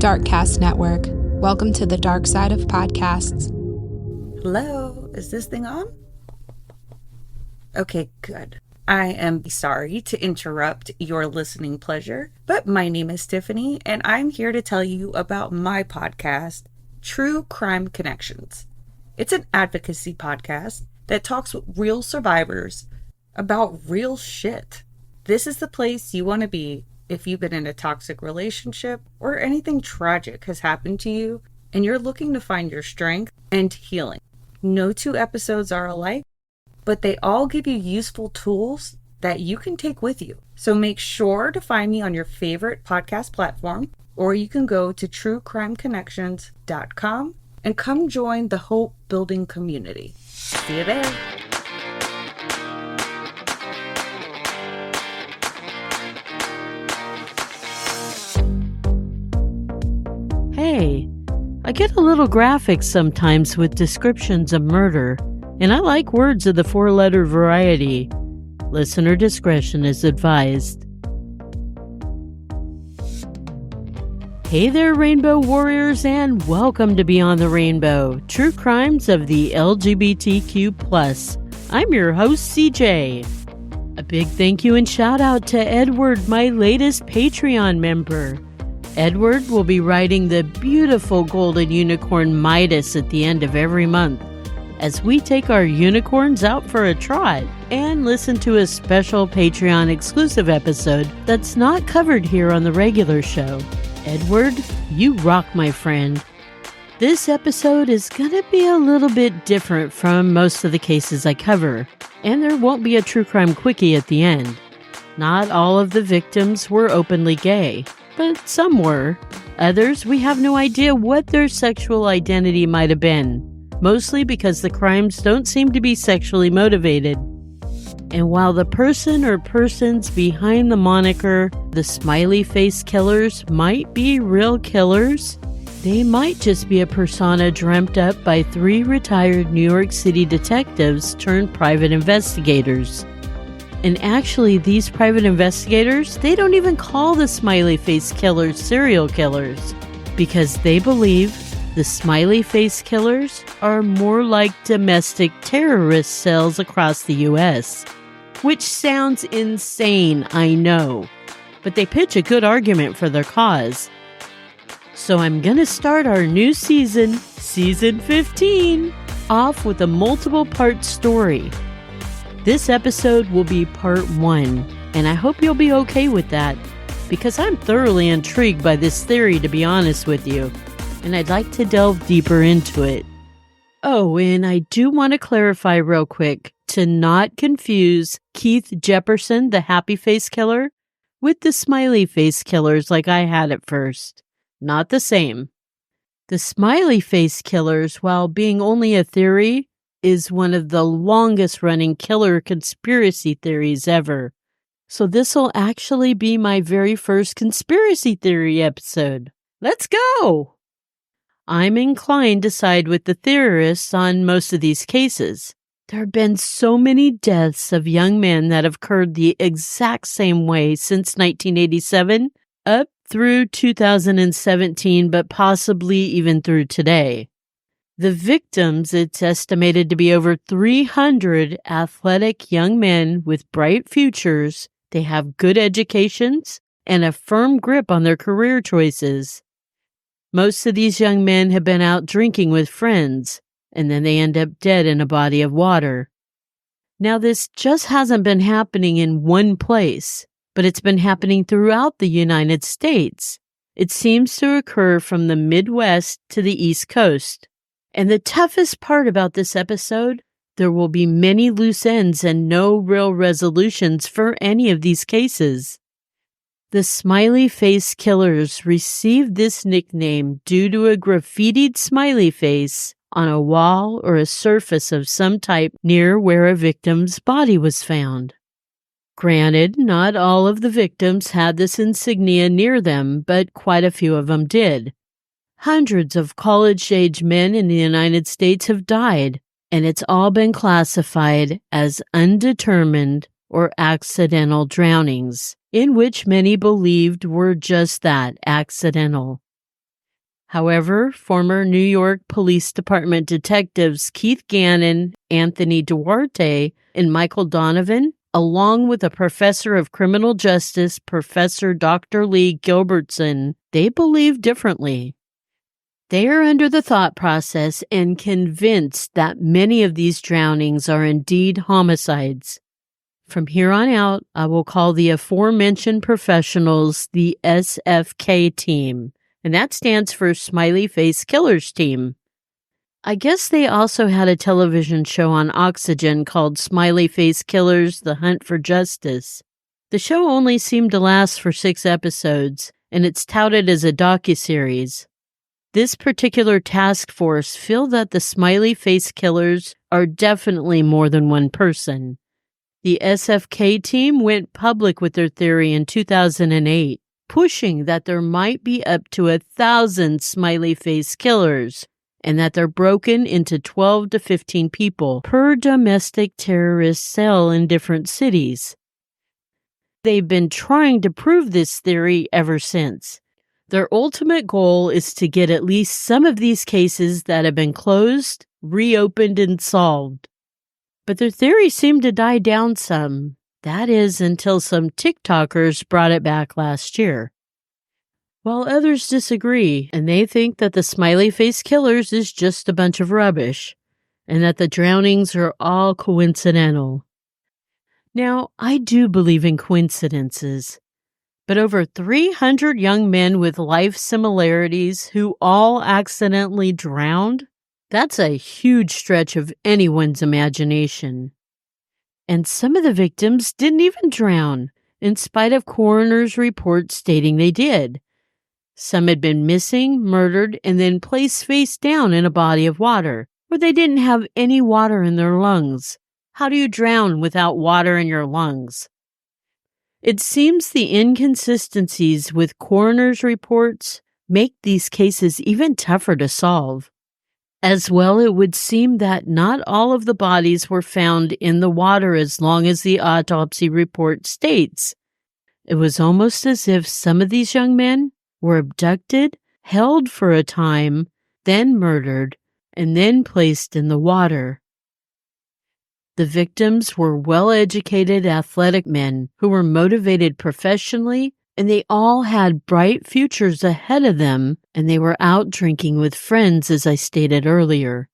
Darkcast Network. Welcome to the dark side of podcasts. Hello, is this thing on? Okay, good. I am sorry to interrupt your listening pleasure, but my name is Tiffany, and I'm here to tell you about my podcast, True Crime Connections. It's an advocacy podcast that talks with real survivors about real shit. This is the place you want to be if you've been in a toxic relationship or anything tragic has happened to you and you're looking to find your strength and healing. No two episodes are alike, but they all give you useful tools that you can take with you. So make sure to find me on your favorite podcast platform, or you can go to truecrimeconnections.com and come join the hope building community. See you there. Hey, I get a little graphic sometimes with descriptions of murder, and I like words of the four-letter variety. Listener discretion is advised. Hey there, Rainbow Warriors, and welcome to Beyond the Rainbow, True Crimes of the LGBTQ+. I'm your host, CJ. A big thank you and shout out to Edward, my latest Patreon member. Edward will be riding the beautiful golden unicorn Midas at the end of every month as we take our unicorns out for a trot and listen to a special Patreon exclusive episode that's not covered here on the regular show. Edward, you rock, my friend. This episode is gonna be a little bit different from most of the cases I cover, and there won't be a true crime quickie at the end. Not all of the victims were openly gay, but some were. Others, we have no idea what their sexual identity might have been, mostly because the crimes don't seem to be sexually motivated. And while the person or persons behind the moniker, the Smiley Face Killers, might be real killers, they might just be a persona dreamt up by 3 retired New York City detectives turned private investigators. And actually, these private investigators, they don't even call the Smiley Face Killers serial killers because they believe the Smiley Face Killers are more like domestic terrorist cells across the U.S., which sounds insane, I know, but they pitch a good argument for their cause. So I'm going to start our new season, Season 15, off with a multiple-part story. This episode will be part 1, and I hope you'll be okay with that, because I'm thoroughly intrigued by this theory, to be honest with you, and I'd like to delve deeper into it. Oh, and I do want to clarify real quick to not confuse Keith Jefferson, the Happy Face Killer, with the Smiley Face Killers like I had at first. Not the same. The Smiley Face Killers, while being only a theory, is one of the longest-running killer conspiracy theories ever. So this will actually be my very first conspiracy theory episode. Let's go! I'm inclined to side with the theorists on most of these cases. There have been so many deaths of young men that have occurred the exact same way since 1987 up through 2017, but possibly even through today. The victims, it's estimated to be over 300 athletic young men with bright futures. They have good educations and a firm grip on their career choices. Most of these young men have been out drinking with friends, and then they end up dead in a body of water. Now, this just hasn't been happening in one place, but it's been happening throughout the United States. It seems to occur from the Midwest to the East Coast. And the toughest part about this episode, there will be many loose ends and no real resolutions for any of these cases. The Smiley Face Killers received this nickname due to a graffitied smiley face on a wall or a surface of some type near where a victim's body was found. Granted, not all of the victims had this insignia near them, but quite a few of them did. Hundreds of college-age men in the United States have died, and it's all been classified as undetermined or accidental drownings, in which many believed were just that, accidental. However, former New York Police Department detectives Keith Gannon, Anthony Duarte, and Michael Donovan, along with a professor of criminal justice, Professor Dr. Lee Gilbertson, they believe differently. They are under the thought process and convinced that many of these drownings are indeed homicides. From here on out, I will call the aforementioned professionals the SFK team, and that stands for Smiley Face Killers team. I guess they also had a television show on Oxygen called Smiley Face Killers: The Hunt for Justice. The show only seemed to last for 6 episodes, and it's touted as a docuseries. This particular task force feel that the Smiley Face Killers are definitely more than one person. The SFK team went public with their theory in 2008, pushing that there might be up to 1,000 Smiley Face Killers, and that they're broken into 12 to 15 people per domestic terrorist cell in different cities. They've been trying to prove this theory ever since. Their ultimate goal is to get at least some of these cases that have been closed, reopened, and solved. But their theory seemed to die down some. That is, until some TikTokers brought it back last year. While others disagree, and they think that the Smiley Face Killers is just a bunch of rubbish, and that the drownings are all coincidental. Now, I do believe in coincidences. But over 300 young men with life similarities who all accidentally drowned? That's a huge stretch of anyone's imagination. And some of the victims didn't even drown, in spite of coroner's reports stating they did. Some had been missing, murdered, and then placed face down in a body of water, where they didn't have any water in their lungs. How do you drown without water in your lungs? It seems the inconsistencies with coroner's reports make these cases even tougher to solve. As well, it would seem that not all of the bodies were found in the water as long as the autopsy report states. It was almost as if some of these young men were abducted, held for a time, then murdered, and then placed in the water. The victims were well-educated, athletic men who were motivated professionally, and they all had bright futures ahead of them, and they were out drinking with friends, as I stated earlier.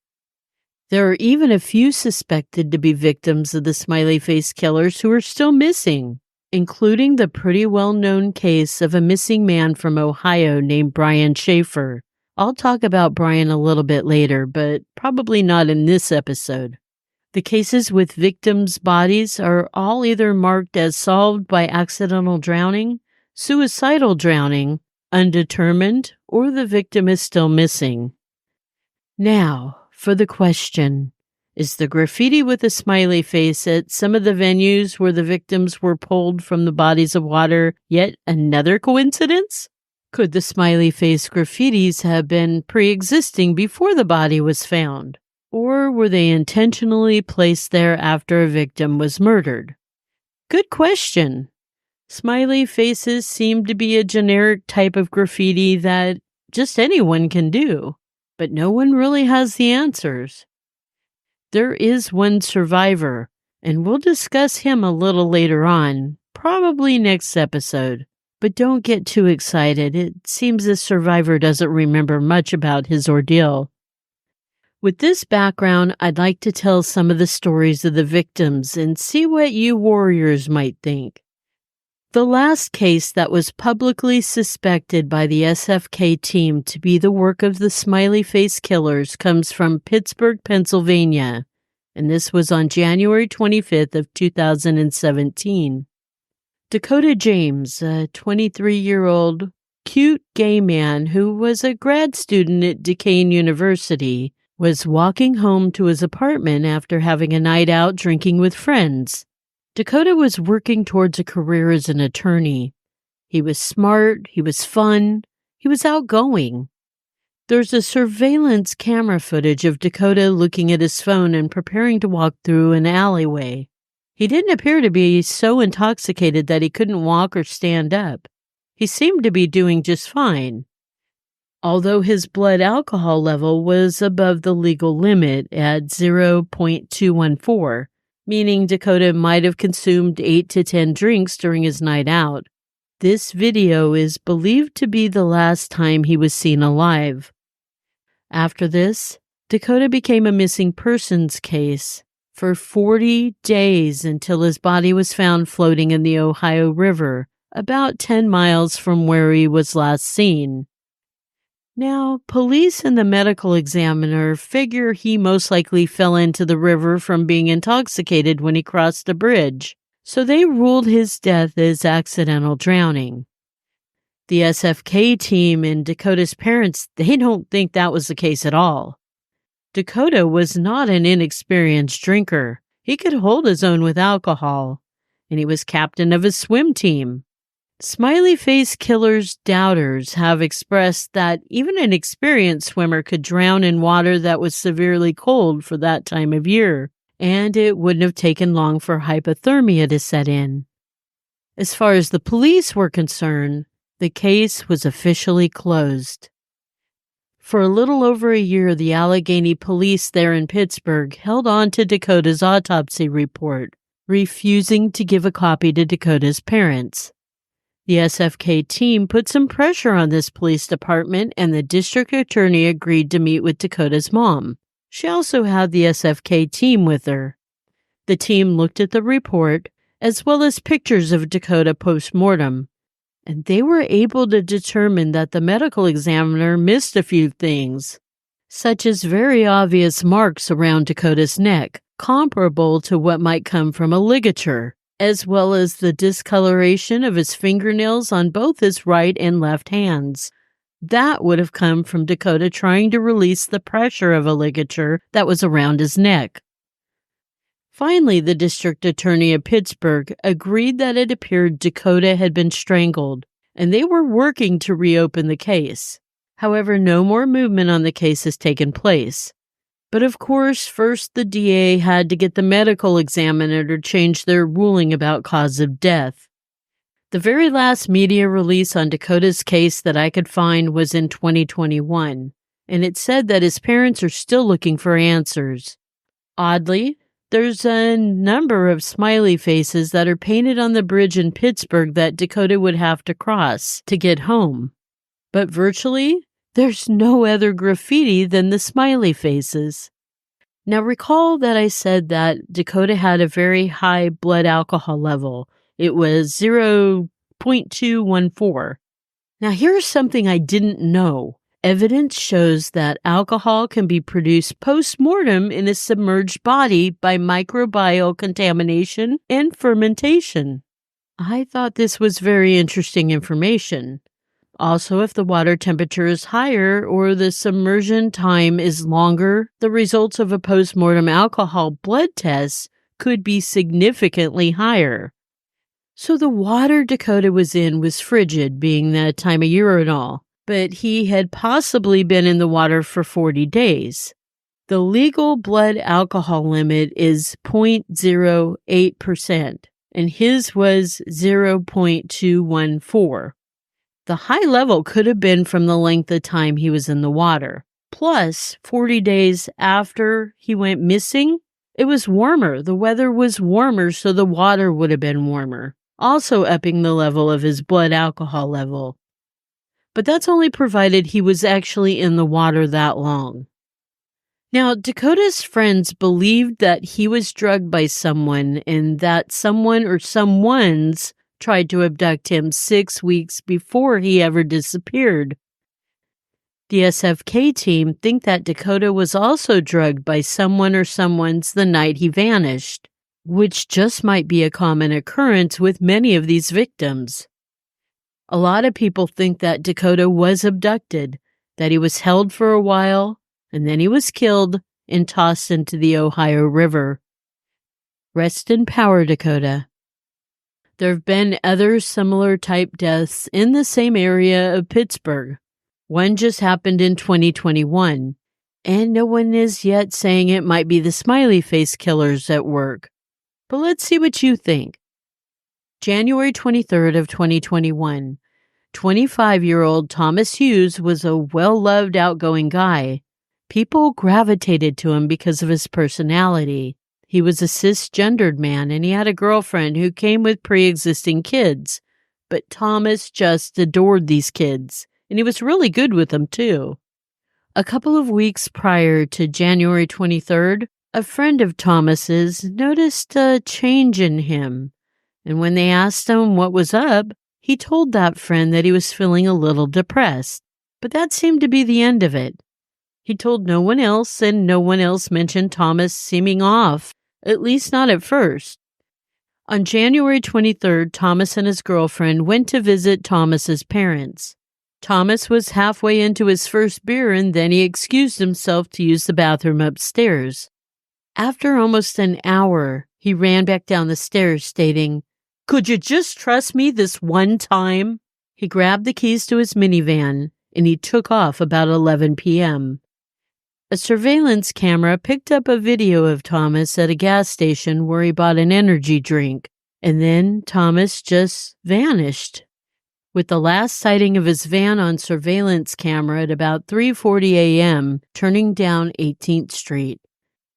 There are even a few suspected to be victims of the Smiley Face Killers who are still missing, including the pretty well-known case of a missing man from Ohio named Brian Schaefer. I'll talk about Brian a little bit later, but probably not in this episode. The cases with victims' bodies are all either marked as solved by accidental drowning, suicidal drowning, undetermined, or the victim is still missing. Now, for the question, is the graffiti with a smiley face at some of the venues where the victims were pulled from the bodies of water yet another coincidence? Could the smiley face graffitis have been pre-existing before the body was found? Or were they intentionally placed there after a victim was murdered? Good question. Smiley faces seem to be a generic type of graffiti that just anyone can do, but no one really has the answers. There is one survivor, and we'll discuss him a little later on, probably next episode. But don't get too excited. It seems this survivor doesn't remember much about his ordeal. With this background, I'd like to tell some of the stories of the victims and see what you warriors might think. The last case that was publicly suspected by the SFK team to be the work of the Smiley Face Killers comes from Pittsburgh, Pennsylvania, and this was on January 25th of 2017. Dakota James, a 23-year-old cute gay man who was a grad student at Duquesne University, was walking home to his apartment after having a night out drinking with friends. Dakota was working towards a career as an attorney. He was smart, he was fun, he was outgoing. There's a surveillance camera footage of Dakota looking at his phone and preparing to walk through an alleyway. He didn't appear to be so intoxicated that he couldn't walk or stand up. He seemed to be doing just fine. although his blood alcohol level was above the legal limit at 0.214, meaning Dakota might have consumed 8 to 10 drinks during his night out. This video is believed to be the last time he was seen alive. After this, Dakota became a missing persons case for 40 days until his body was found floating in the Ohio River, about 10 miles from where he was last seen. Now, police and the medical examiner figure he most likely fell into the river from being intoxicated when he crossed a bridge, so they ruled his death as accidental drowning. The SFK team and Dakota's parents, they don't think that was the case at all. Dakota was not an inexperienced drinker. He could hold his own with alcohol, and he was captain of his swim team. Smiley Face Killers doubters have expressed that even an experienced swimmer could drown in water that was severely cold for that time of year, and it wouldn't have taken long for hypothermia to set in. As far as the police were concerned, the case was officially closed. For a little over a year, the Allegheny police there in Pittsburgh held on to Dakota's autopsy report, refusing to give a copy to Dakota's parents. The SFK team put some pressure on this police department, and the district attorney agreed to meet with Dakota's mom. She also had the SFK team with her. The team looked at the report, as well as pictures of Dakota post-mortem, and they were able to determine that the medical examiner missed a few things, such as very obvious marks around Dakota's neck, comparable to what might come from a ligature, as well as the discoloration of his fingernails on both his right and left hands. That would have come from Dakota trying to release the pressure of a ligature that was around his neck. Finally, the district attorney of Pittsburgh agreed that it appeared Dakota had been strangled, and they were working to reopen the case. However, no more movement on the case has taken place. But of course, first the DA had to get the medical examiner to change their ruling about cause of death. The very last media release on Dakota's case that I could find was in 2021, and it said that his parents are still looking for answers. Oddly, there's a number of smiley faces that are painted on the bridge in Pittsburgh that Dakota would have to cross to get home. But virtually, there's no other graffiti than the smiley faces. Now recall that I said that Dakota had a very high blood alcohol level. It was 0.214. Now here's something I didn't know. Evidence shows that alcohol can be produced post-mortem in a submerged body by microbial contamination and fermentation. I thought this was very interesting information. Also, if the water temperature is higher or the submersion time is longer, the results of a post-mortem alcohol blood test could be significantly higher. So the water Dakota was in was frigid, being that time of year and all, but he had possibly been in the water for 40 days. The legal blood alcohol limit is 0.08%, and his was 0.214. The high level could have been from the length of time he was in the water. Plus, 40 days after he went missing, it was warmer. The weather was warmer, so the water would have been warmer, also upping the level of his blood alcohol level. But that's only provided he was actually in the water that long. Now, Dakota's friends believed that he was drugged by someone and that someone or someones tried to abduct him 6 weeks before he ever disappeared. The SFK team think that Dakota was also drugged by someone or someones the night he vanished, which just might be a common occurrence with many of these victims. A lot of people think that Dakota was abducted, that he was held for a while, and then he was killed and tossed into the Ohio River. Rest in power, Dakota. There have been other similar type deaths in the same area of Pittsburgh. One just happened in 2021, and no one is yet saying it might be the Smiley Face Killers at work. But let's see what you think. January 23rd of 2021. 25-year-old Thomas Hughes was a well-loved, outgoing guy. People gravitated to him because of his personality. He was a cisgendered man, and he had a girlfriend who came with pre-existing kids. But Thomas just adored these kids, and he was really good with them, too. A couple of weeks prior to January 23rd, a friend of Thomas's noticed a change in him, and when they asked him what was up, he told that friend that he was feeling a little depressed, but that seemed to be the end of it. He told no one else, and no one else mentioned Thomas seeming off, at least not at first. On January 23rd, Thomas and his girlfriend went to visit Thomas's parents. Thomas was halfway into his first beer, and then he excused himself to use the bathroom upstairs. After almost an hour, he ran back down the stairs, stating, "Could you just trust me this one time?" He grabbed the keys to his minivan, and he took off about 11 p.m. A surveillance camera picked up a video of Thomas at a gas station where he bought an energy drink, and then Thomas just vanished. With the last sighting of his van on surveillance camera at about 3:40 a.m., turning down 18th Street.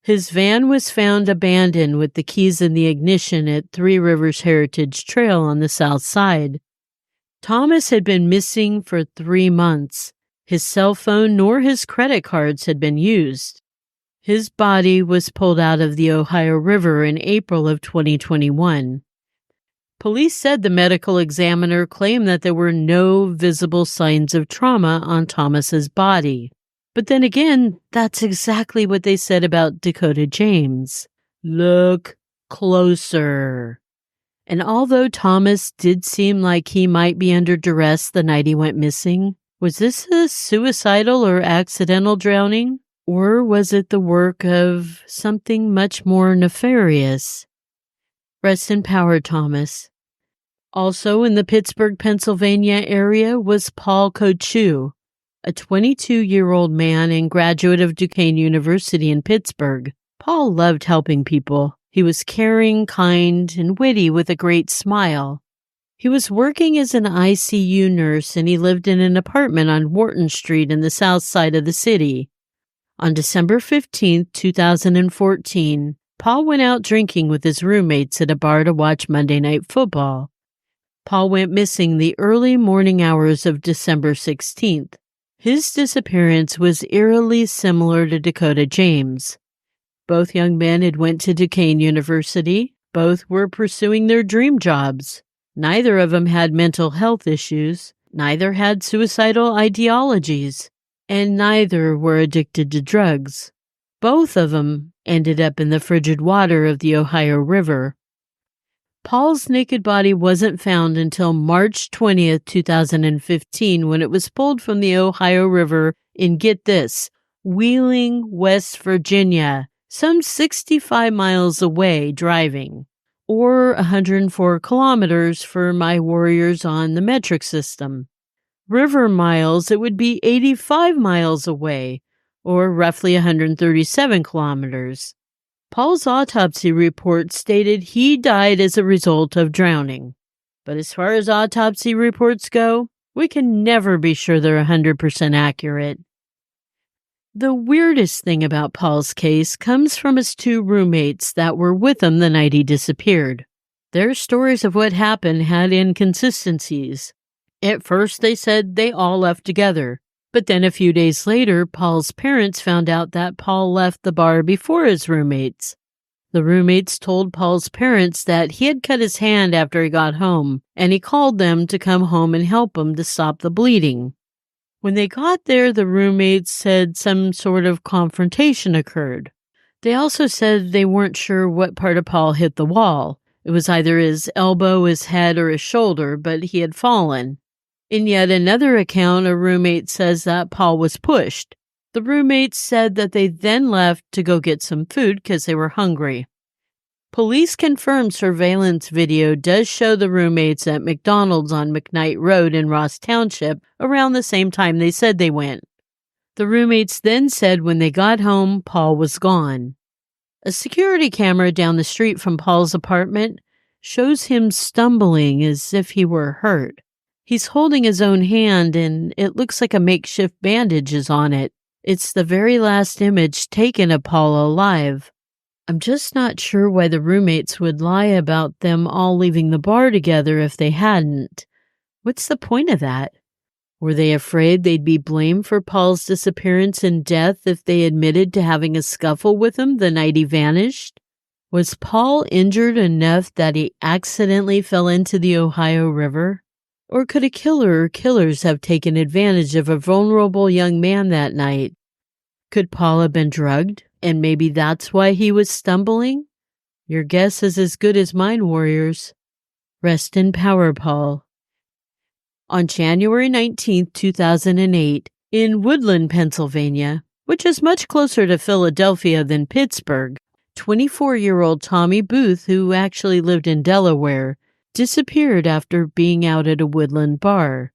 His van was found abandoned with the keys in the ignition at Three Rivers Heritage Trail on the south side. Thomas had been missing for 3 months. His cell phone nor his credit cards had been used. His body was pulled out of the Ohio River in April of 2021. Police said the medical examiner claimed that there were no visible signs of trauma on Thomas's body. But then again, that's exactly what they said about Dakota James. Look closer. And although Thomas did seem like he might be under duress the night he went missing, was this a suicidal or accidental drowning? Or was it the work of something much more nefarious? Rest in power, Thomas. Also in the Pittsburgh, Pennsylvania area was Paul Kochu, a 22-year-old man and graduate of Duquesne University in Pittsburgh. Paul loved helping people. He was caring, kind, and witty with a great smile. He was working as an ICU nurse, and he lived in an apartment on Wharton Street in the south side of the city. On December 15, 2014, Paul went out drinking with his roommates at a bar to watch Monday Night Football. Paul went missing the early morning hours of December 16th. His disappearance was eerily similar to Dakota James. Both young men had went to Duquesne University. Both were pursuing their dream jobs. Neither of them had mental health issues. Neither had suicidal ideologies. And neither were addicted to drugs. Both of them ended up in the frigid water of the Ohio River. Paul's naked body wasn't found until March 20th, 2015, when it was pulled from the Ohio River in, get this, Wheeling, West Virginia, some 65 miles away driving, or 104 kilometers for my warriors on the metric system. River miles, it would be 85 miles away, or roughly 137 kilometers. Paul's autopsy report stated he died as a result of drowning. But as far as autopsy reports go, we can never be sure they're 100% accurate. The weirdest thing about Paul's case comes from his two roommates that were with him the night he disappeared. Their stories of what happened had inconsistencies. At first, they said they all left together. But then a few days later, Paul's parents found out that Paul left the bar before his roommates. The roommates told Paul's parents that he had cut his hand after he got home, and he called them to come home and help him to stop the bleeding. When they got there, the roommates said some sort of confrontation occurred. They also said they weren't sure what part of Paul hit the wall. It was either his elbow, his head, or his shoulder, but he had fallen. In yet another account, a roommate says that Paul was pushed. The roommates said that they then left to go get some food because they were hungry. Police confirmed surveillance video does show the roommates at McDonald's on McKnight Road in Ross Township around the same time they said they went. The roommates then said when they got home, Paul was gone. A security camera down the street from Paul's apartment shows him stumbling as if he were hurt. He's holding his own hand, and it looks like a makeshift bandage is on it. It's the very last image taken of Paul alive. I'm just not sure why the roommates would lie about them all leaving the bar together if they hadn't. What's the point of that? Were they afraid they'd be blamed for Paul's disappearance and death if they admitted to having a scuffle with him the night he vanished? Was Paul injured enough that he accidentally fell into the Ohio River? Or could a killer or killers have taken advantage of a vulnerable young man that night? Could Paul have been drugged, and maybe that's why he was stumbling? Your guess is as good as mine, warriors. Rest in power, Paul. On January 19, 2008, in Woodland, Pennsylvania, which is much closer to Philadelphia than Pittsburgh, 24-year-old Tommy Booth, who actually lived in Delaware, disappeared after being out at a Woodland bar.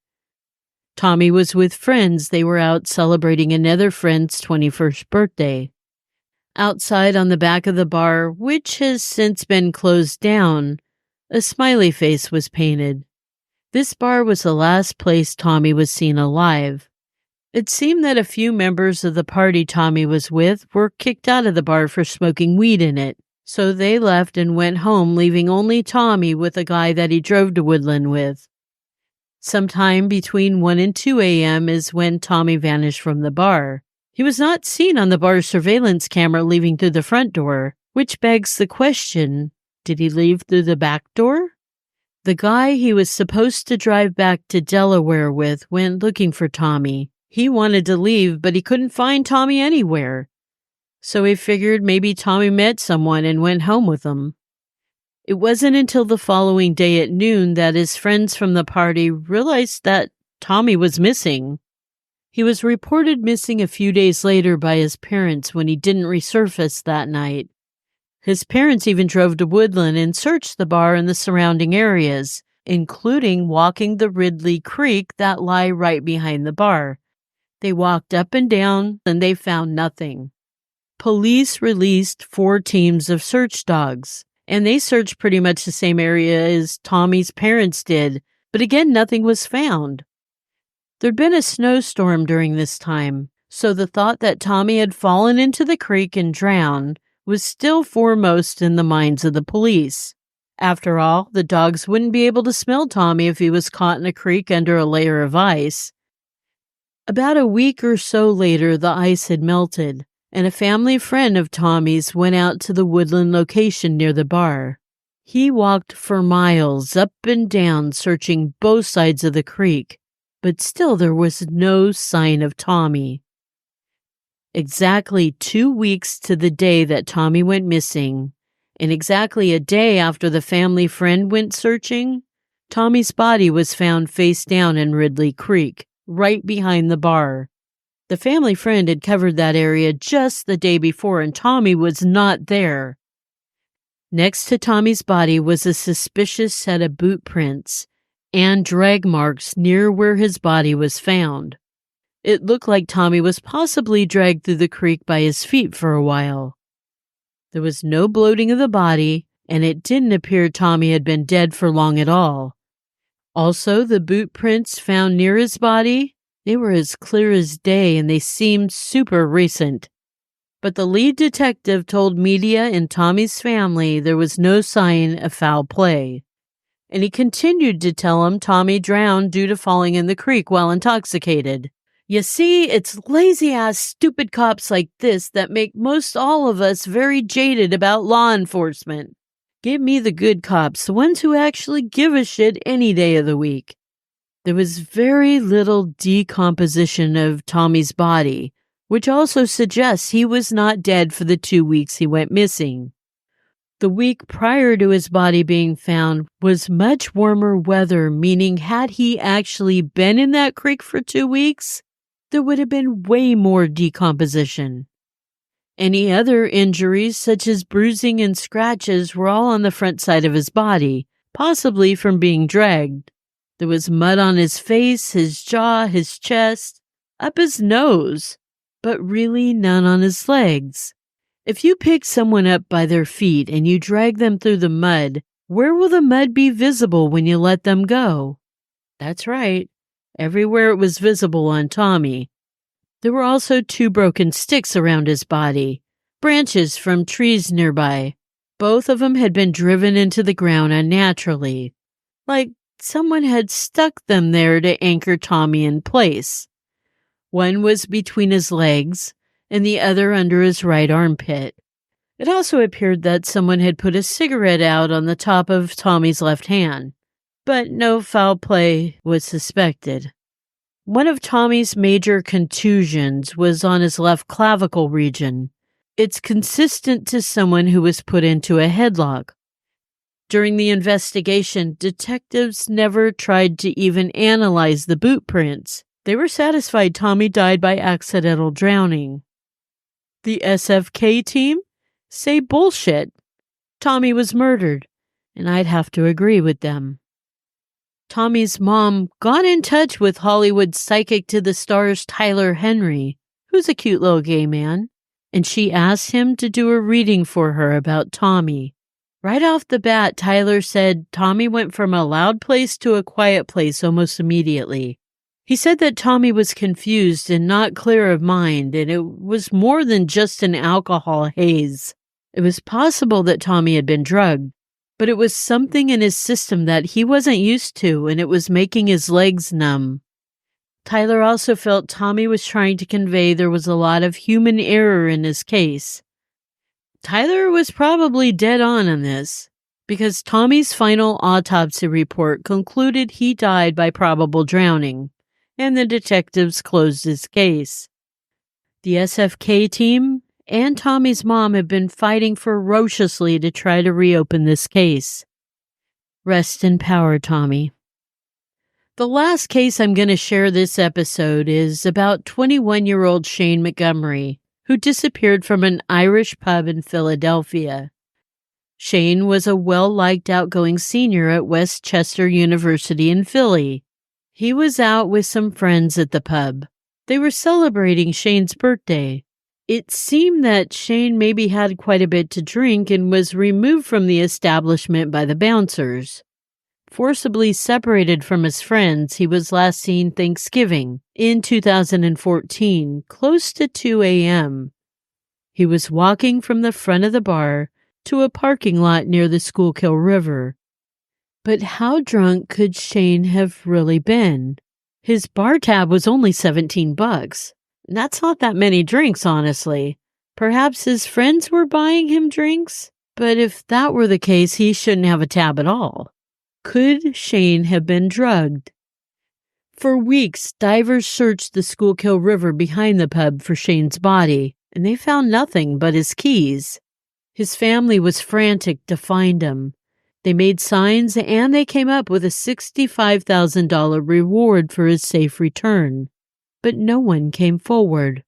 Tommy was with friends. They were out celebrating another friend's 21st birthday. Outside on the back of the bar, which has since been closed down, a smiley face was painted. This bar was the last place Tommy was seen alive. It seemed that a few members of the party Tommy was with were kicked out of the bar for smoking weed in it, so they left and went home, leaving only Tommy with a guy that he drove to Woodland with. Sometime between 1 and 2 a.m. is when Tommy vanished from the bar. He was not seen on the bar's surveillance camera leaving through the front door, which begs the question, did he leave through the back door? The guy he was supposed to drive back to Delaware with went looking for Tommy. He wanted to leave, but he couldn't find Tommy anywhere. So he figured maybe Tommy met someone and went home with him. It wasn't until the following day at noon that his friends from the party realized that Tommy was missing. He was reported missing a few days later by his parents when he didn't resurface that night. His parents even drove to Woodland and searched the bar and the surrounding areas, including walking the Ridley Creek that lie right behind the bar. They walked up and down, and they found nothing. Police released 4 teams of search dogs, and they searched pretty much the same area as Tommy's parents did, but again, nothing was found. There'd been a snowstorm during this time, so the thought that Tommy had fallen into the creek and drowned was still foremost in the minds of the police. After all, the dogs wouldn't be able to smell Tommy if he was caught in a creek under a layer of ice. About a week or so later, the ice had melted, and a family friend of Tommy's went out to the Woodland location near the bar. He walked for miles up and down, searching both sides of the creek, but still there was no sign of Tommy. Exactly 2 weeks to the day that Tommy went missing, and exactly a day after the family friend went searching, Tommy's body was found face down in Ridley Creek, right behind the bar. The family friend had covered that area just the day before, and Tommy was not there. Next to Tommy's body was a suspicious set of boot prints and drag marks near where his body was found. It looked like Tommy was possibly dragged through the creek by his feet for a while. There was no bloating of the body, and it didn't appear Tommy had been dead for long at all. Also, the boot prints found near his body, they were as clear as day and they seemed super recent. But the lead detective told media and Tommy's family there was no sign of foul play. And he continued to tell him Tommy drowned due to falling in the creek while intoxicated. You see, it's lazy-ass stupid cops like this that make most all of us very jaded about law enforcement. Give me the good cops, the ones who actually give a shit any day of the week. There was very little decomposition of Tommy's body, which also suggests he was not dead for the 2 weeks he went missing. The week prior to his body being found was much warmer weather, meaning had he actually been in that creek for 2 weeks, there would have been way more decomposition. Any other injuries, such as bruising and scratches, were all on the front side of his body, possibly from being dragged. There was mud on his face, his jaw, his chest, up his nose, but really none on his legs. If you pick someone up by their feet and you drag them through the mud, where will the mud be visible when you let them go? That's right. Everywhere it was visible on Tommy. There were also 2 broken sticks around his body, branches from trees nearby. Both of them had been driven into the ground unnaturally, like someone had stuck them there to anchor Tommy in place. One was between his legs, and the other under his right armpit. It also appeared that someone had put a cigarette out on the top of Tommy's left hand, but no foul play was suspected. One of Tommy's major contusions was on his left clavicle region. It's consistent to someone who was put into a headlock. During the investigation, detectives never tried to even analyze the boot prints. They were satisfied Tommy died by accidental drowning. The SFK team say bullshit. Tommy was murdered, and I'd have to agree with them. Tommy's mom got in touch with Hollywood psychic to the stars Tyler Henry, who's a cute little gay man, and she asked him to do a reading for her about Tommy. Right off the bat, Tyler said Tommy went from a loud place to a quiet place almost immediately. He said that Tommy was confused and not clear of mind, and it was more than just an alcohol haze. It was possible that Tommy had been drugged, but it was something in his system that he wasn't used to, and it was making his legs numb. Tyler also felt Tommy was trying to convey there was a lot of human error in his case. Tyler was probably dead on this, because Tommy's final autopsy report concluded he died by probable drowning, and the detectives closed his case. The SFK team and Tommy's mom have been fighting ferociously to try to reopen this case. Rest in power, Tommy. The last case I'm going to share this episode is about 21-year-old Shane Montgomery, who disappeared from an Irish pub in Philadelphia. Shane was a well-liked outgoing senior at West Chester University in Philly. He was out with some friends at the pub. They were celebrating Shane's birthday. It seemed that Shane maybe had quite a bit to drink and was removed from the establishment by the bouncers. Forcibly separated from his friends, he was last seen Thanksgiving in 2014, close to 2 a.m. He was walking from the front of the bar to a parking lot near the Schuylkill River. But how drunk could Shane have really been? His bar tab was only $17. That's not that many drinks, honestly. Perhaps his friends were buying him drinks? But if that were the case, he shouldn't have a tab at all. Could Shane have been drugged? For weeks, divers searched the Schuylkill River behind the pub for Shane's body, and they found nothing but his keys. His family was frantic to find him. They made signs, and they came up with a $65,000 reward for his safe return. But no one came forward.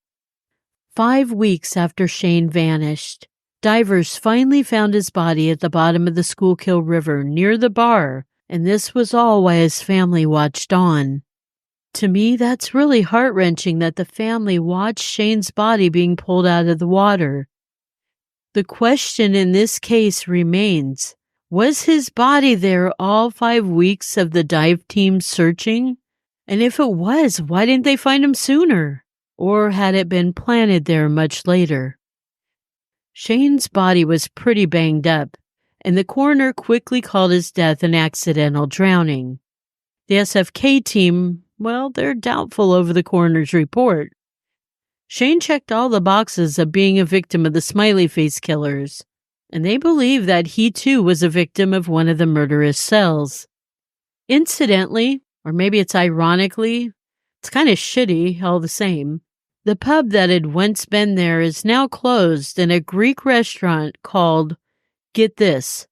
5 weeks after Shane vanished, divers finally found his body at the bottom of the Schuylkill River near the bar, and this was all while his family watched on. To me, that's really heart-wrenching that the family watched Shane's body being pulled out of the water. The question in this case remains, was his body there all 5 weeks of the dive team searching? And if it was, why didn't they find him sooner? Or had it been planted there much later? Shane's body was pretty banged up, and the coroner quickly called his death an accidental drowning. The SFK team, well, they're doubtful over the coroner's report. Shane checked all the boxes of being a victim of the Smiley Face Killers, and they believe that he too was a victim of one of the murderous cells. Incidentally, or maybe it's ironically, it's kind of shitty all the same, the pub that had once been there is now closed, and a Greek restaurant called, get this,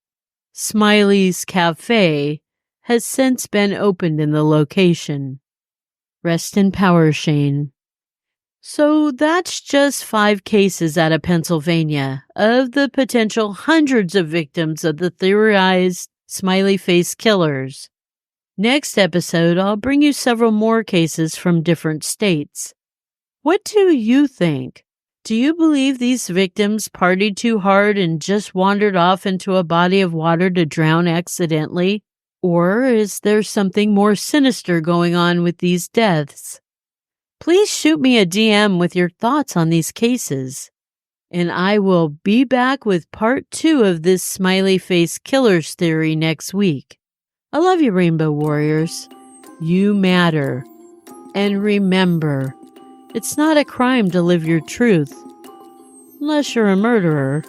Smiley's Cafe has since been opened in the location. Rest in power, Shane. So that's just 5 cases out of Pennsylvania of the potential hundreds of victims of the theorized Smiley Face Killers. Next episode, I'll bring you several more cases from different states. What do you think? Do you believe these victims partied too hard and just wandered off into a body of water to drown accidentally? Or is there something more sinister going on with these deaths? Please shoot me a DM with your thoughts on these cases, and I will be back with part 2 of this Smiley Face Killers theory next week. I love you, Rainbow Warriors. You matter. And remember, it's not a crime to live your truth, unless you're a murderer.